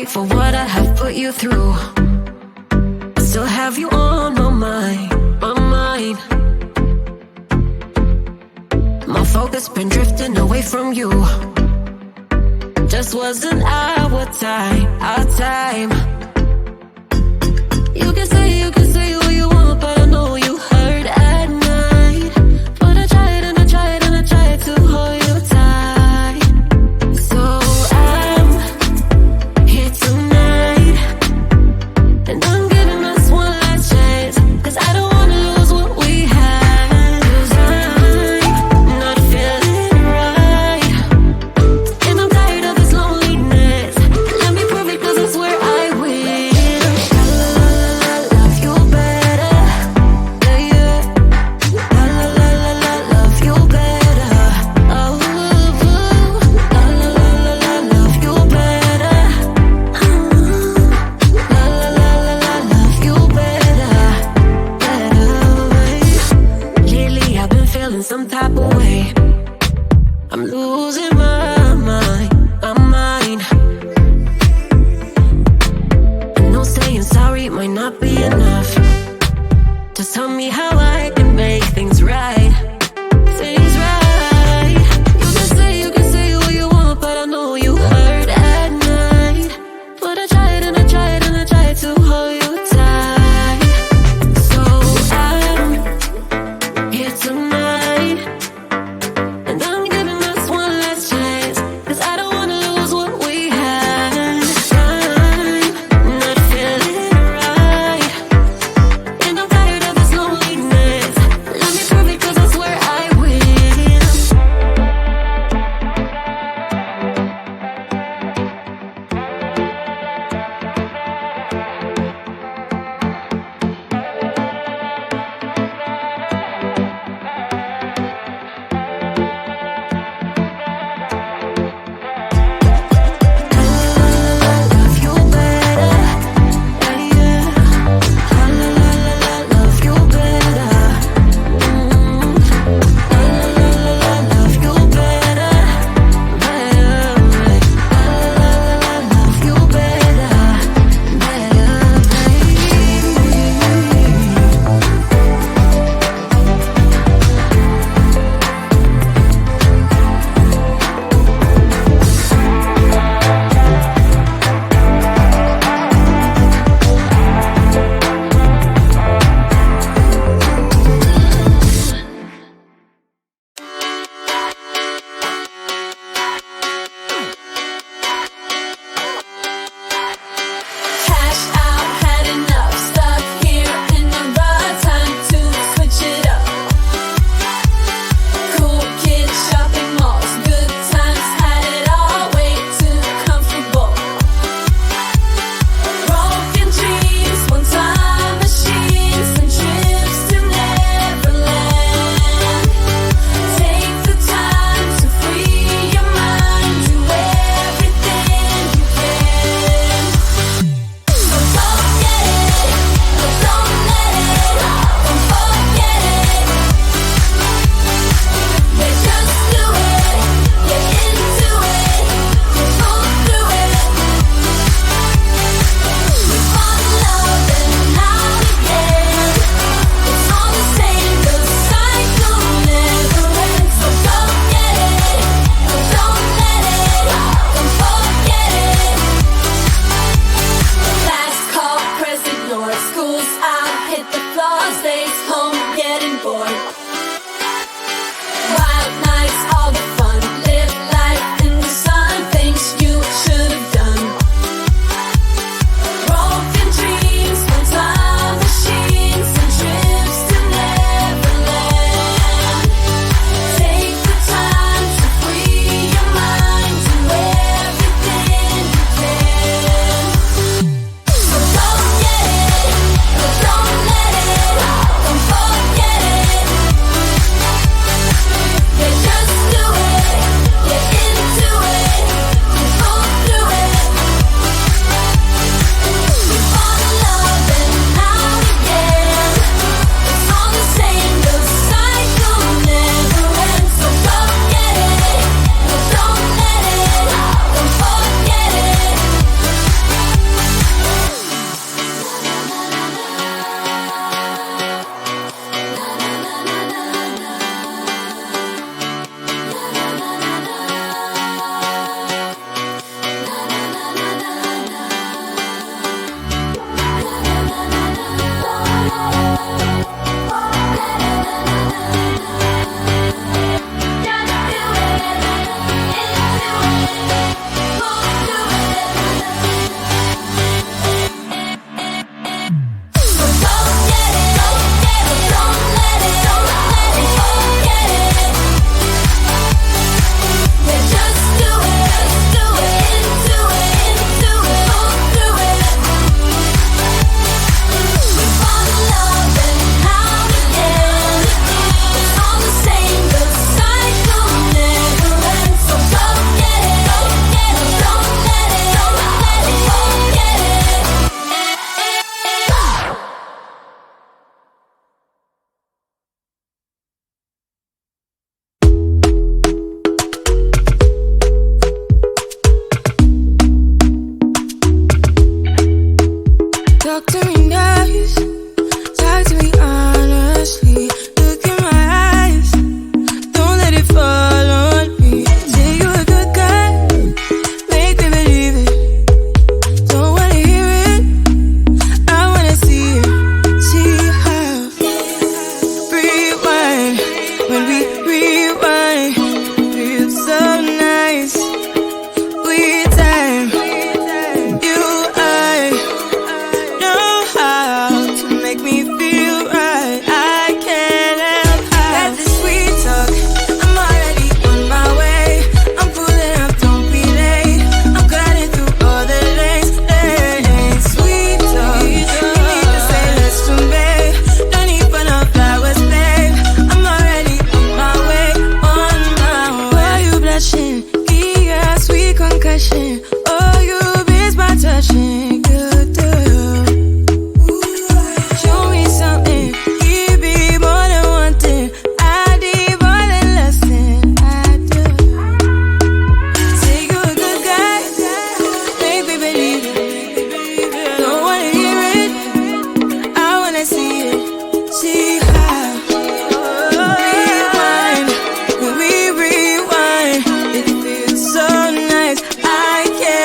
for what I have put you through. I still have you on my mind, my mind. My focus been drifting away from you. Just wasn't our time, our time. You can say what you want, but I know you hurt at night. But I tried and I tried and I tried to hold you tight. So I'm here tonight, and I'm giving us one last chance, 'cause I don't wanna lose what we had. 'Cause I'm not feeling right, and I'm tired of this loneliness. Let me prove it, 'cause I swear I will. Love you wishing. Oh, you miss my touching. Good to you. Show me something. Give me more than one thing. I need more than less than I do. Say you a good guy. Make me believe it. Don't wanna hear it. I wanna see it. See how. Rewind. When we rewind, it feels so nice. I can't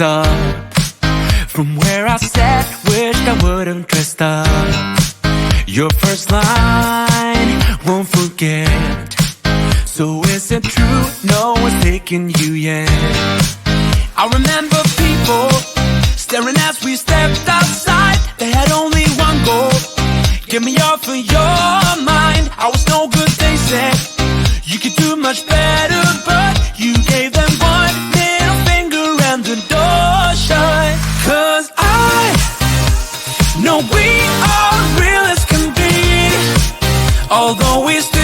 up. From where I sat, wished I would've dressed up. Your first line, won't forget. So is it true, no one's taking you yet? I remember people staring as we stepped outside. They had only one goal, get me off of your mind. I was no good, they said. You could do much better, but you gave them one middle finger and the door shut. 'Cause I know we are real as can be, although we still